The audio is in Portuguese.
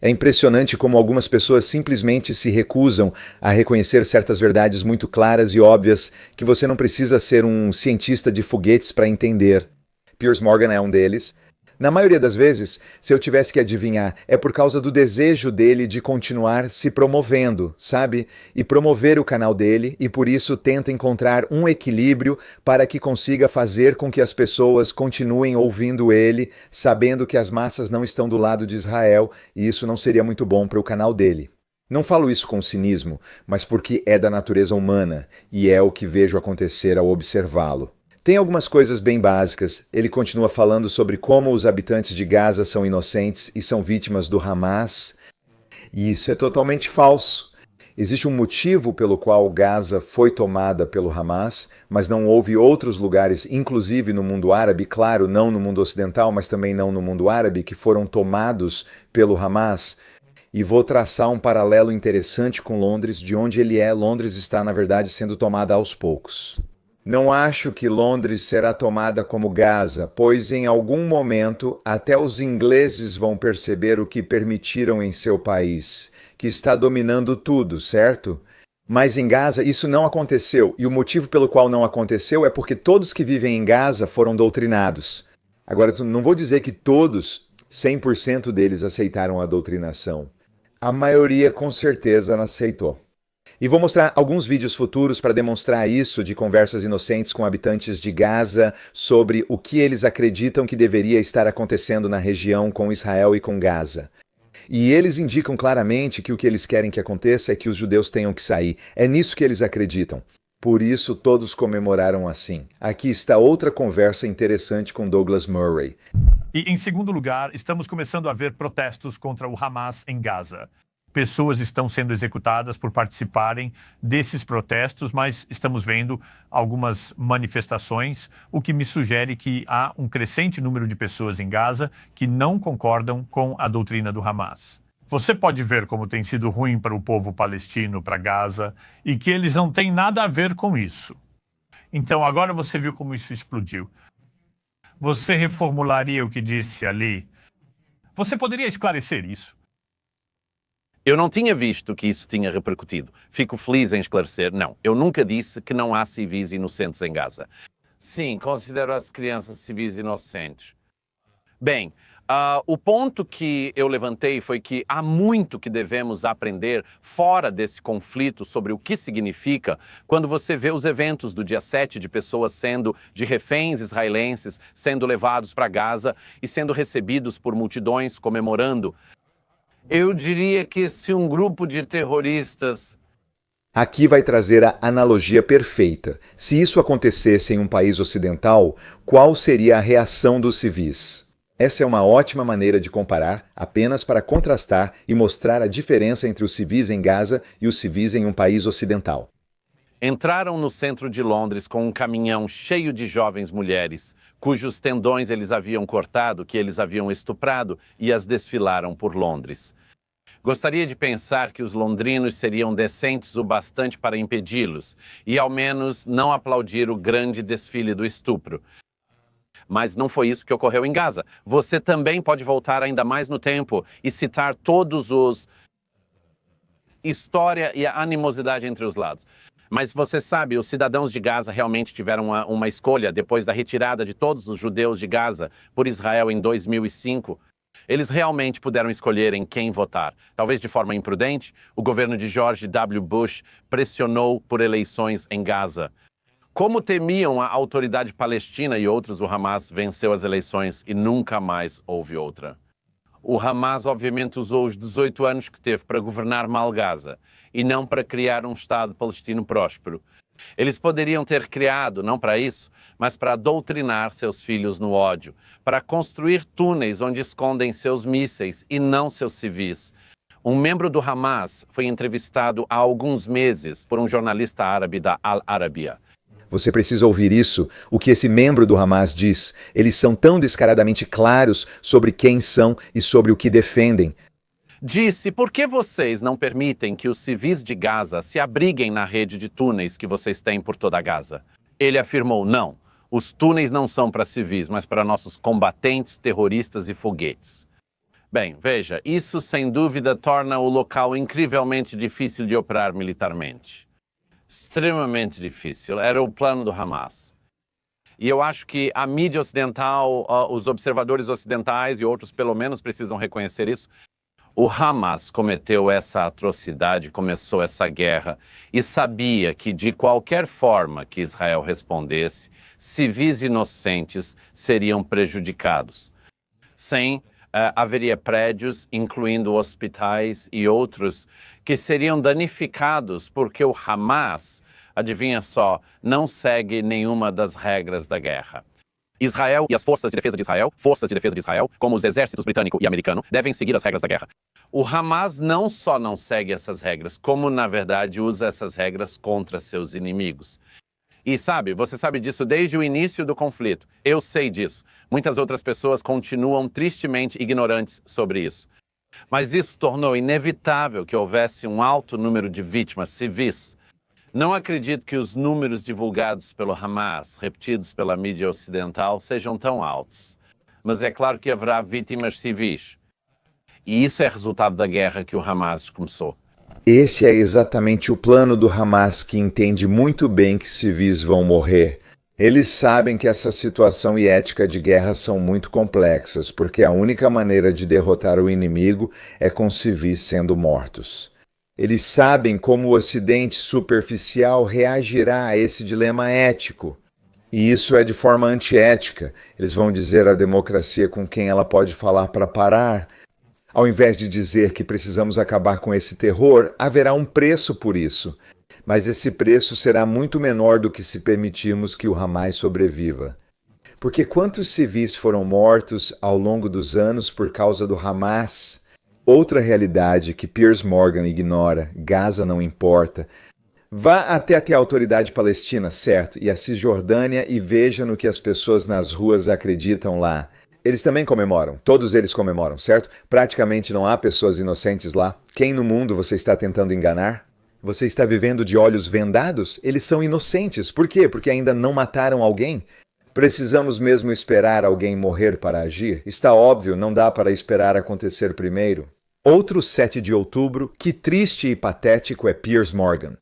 É impressionante como algumas pessoas simplesmente se recusam a reconhecer certas verdades muito claras e óbvias que você não precisa ser um cientista de foguetes para entender. Piers Morgan é um deles. Na maioria das vezes, se eu tivesse que adivinhar, é por causa do desejo dele de continuar se promovendo, sabe? E promover o canal dele, e por isso tenta encontrar um equilíbrio para que consiga fazer com que as pessoas continuem ouvindo ele, sabendo que as massas não estão do lado de Israel, e isso não seria muito bom para o canal dele. Não falo isso com cinismo, mas porque é da natureza humana, e é o que vejo acontecer ao observá-lo. Tem algumas coisas bem básicas. Ele continua falando sobre como os habitantes de Gaza são inocentes e são vítimas do Hamas. E isso é totalmente falso. Existe um motivo pelo qual Gaza foi tomada pelo Hamas, mas não houve outros lugares, inclusive no mundo árabe, claro, não no mundo ocidental, mas também não no mundo árabe, que foram tomados pelo Hamas. E vou traçar um paralelo interessante com Londres, de onde ele é. Londres está, na verdade, sendo tomada aos poucos. Não acho que Londres será tomada como Gaza, pois em algum momento até os ingleses vão perceber o que permitiram em seu país, que está dominando tudo, certo? Mas em Gaza isso não aconteceu, e o motivo pelo qual não aconteceu é porque todos que vivem em Gaza foram doutrinados. Agora, não vou dizer que todos, 100% deles aceitaram a doutrinação. A maioria com certeza não aceitou. E vou mostrar alguns vídeos futuros para demonstrar isso de conversas inocentes com habitantes de Gaza sobre o que eles acreditam que deveria estar acontecendo na região com Israel e com Gaza. E eles indicam claramente que o que eles querem que aconteça é que os judeus tenham que sair. É nisso que eles acreditam. Por isso todos comemoraram assim. Aqui está outra conversa interessante com Douglas Murray. E, em segundo lugar, estamos começando a ver protestos contra o Hamas em Gaza. Pessoas estão sendo executadas por participarem desses protestos, mas estamos vendo algumas manifestações, o que me sugere que há um crescente número de pessoas em Gaza que não concordam com a doutrina do Hamas. Você pode ver como tem sido ruim para o povo palestino, para Gaza, e que eles não têm nada a ver com isso. Então, agora você viu como isso explodiu. Você reformularia o que disse ali? Você poderia esclarecer isso? Eu não tinha visto que isso tinha repercutido. Fico feliz em esclarecer. Não, eu nunca disse que não há civis inocentes em Gaza. Sim, considero as crianças civis inocentes. Bem, o ponto que eu levantei foi que há muito que devemos aprender fora desse conflito sobre o que significa quando você vê os eventos do dia 7 de pessoas de reféns israelenses sendo levados para Gaza e sendo recebidos por multidões comemorando. Eu diria que se um grupo de terroristas... Aqui vai trazer a analogia perfeita. Se isso acontecesse em um país ocidental, qual seria a reação dos civis? Essa é uma ótima maneira de comparar, apenas para contrastar e mostrar a diferença entre os civis em Gaza e os civis em um país ocidental. Entraram no centro de Londres com um caminhão cheio de jovens mulheres, cujos tendões eles haviam cortado, que eles haviam estuprado, e as desfilaram por Londres. Gostaria de pensar que os londrinos seriam decentes o bastante para impedi-los e, ao menos, não aplaudir o grande desfile do estupro. Mas não foi isso que ocorreu em Gaza. Você também pode voltar ainda mais no tempo e citar todos os... história e a animosidade entre os lados. Mas você sabe, os cidadãos de Gaza realmente tiveram uma escolha depois da retirada de todos os judeus de Gaza por Israel em 2005. Eles realmente puderam escolher em quem votar. Talvez de forma imprudente, o governo de George W. Bush pressionou por eleições em Gaza. Como temiam a autoridade palestina e outros, o Hamas venceu as eleições e nunca mais houve outra. O Hamas, obviamente, usou os 18 anos que teve para governar mal Gaza e não para criar um Estado palestino próspero. Eles poderiam ter criado, não para isso, mas para doutrinar seus filhos no ódio, para construir túneis onde escondem seus mísseis e não seus civis. Um membro do Hamas foi entrevistado há alguns meses por um jornalista árabe da Al Arabiya. Você precisa ouvir isso, o que esse membro do Hamas diz. Eles são tão descaradamente claros sobre quem são e sobre o que defendem. Disse, por que vocês não permitem que os civis de Gaza se abriguem na rede de túneis que vocês têm por toda Gaza? Ele afirmou, não, os túneis não são para civis, mas para nossos combatentes, terroristas e foguetes. Bem, veja, isso sem dúvida torna o local incrivelmente difícil de operar militarmente. Extremamente difícil. Era o plano do Hamas. E eu acho que a mídia ocidental, os observadores ocidentais e outros pelo menos precisam reconhecer isso. O Hamas cometeu essa atrocidade, começou essa guerra e sabia que de qualquer forma que Israel respondesse, civis inocentes seriam prejudicados. Haveria prédios, incluindo hospitais e outros, que seriam danificados porque o Hamas, adivinha só, não segue nenhuma das regras da guerra. Israel e as forças de defesa de Israel, como os exércitos britânico e americano, devem seguir as regras da guerra. O Hamas não só não segue essas regras, como na verdade usa essas regras contra seus inimigos. E você sabe disso desde o início do conflito. Eu sei disso. Muitas outras pessoas continuam tristemente ignorantes sobre isso. Mas isso tornou inevitável que houvesse um alto número de vítimas civis. Não acredito que os números divulgados pelo Hamas, repetidos pela mídia ocidental, sejam tão altos. Mas é claro que haverá vítimas civis. E isso é resultado da guerra que o Hamas começou. Esse é exatamente o plano do Hamas, que entende muito bem que civis vão morrer. Eles sabem que essa situação e ética de guerra são muito complexas, porque a única maneira de derrotar o inimigo é com civis sendo mortos. Eles sabem como o Ocidente superficial reagirá a esse dilema ético. E isso é de forma antiética. Eles vão dizer à democracia com quem ela pode falar para parar. Ao invés de dizer que precisamos acabar com esse terror, haverá um preço por isso. Mas esse preço será muito menor do que se permitirmos que o Hamas sobreviva. Porque quantos civis foram mortos ao longo dos anos por causa do Hamas? Outra realidade que Piers Morgan ignora: Gaza não importa. Vá até a autoridade palestina, certo, e a Cisjordânia e veja no que as pessoas nas ruas acreditam lá. Eles também comemoram, todos eles comemoram, certo? Praticamente não há pessoas inocentes lá. Quem no mundo você está tentando enganar? Você está vivendo de olhos vendados? Eles são inocentes. Por quê? Porque ainda não mataram alguém? Precisamos mesmo esperar alguém morrer para agir? Está óbvio, não dá para esperar acontecer primeiro. Outro 7 de outubro, que triste e patético é Piers Morgan.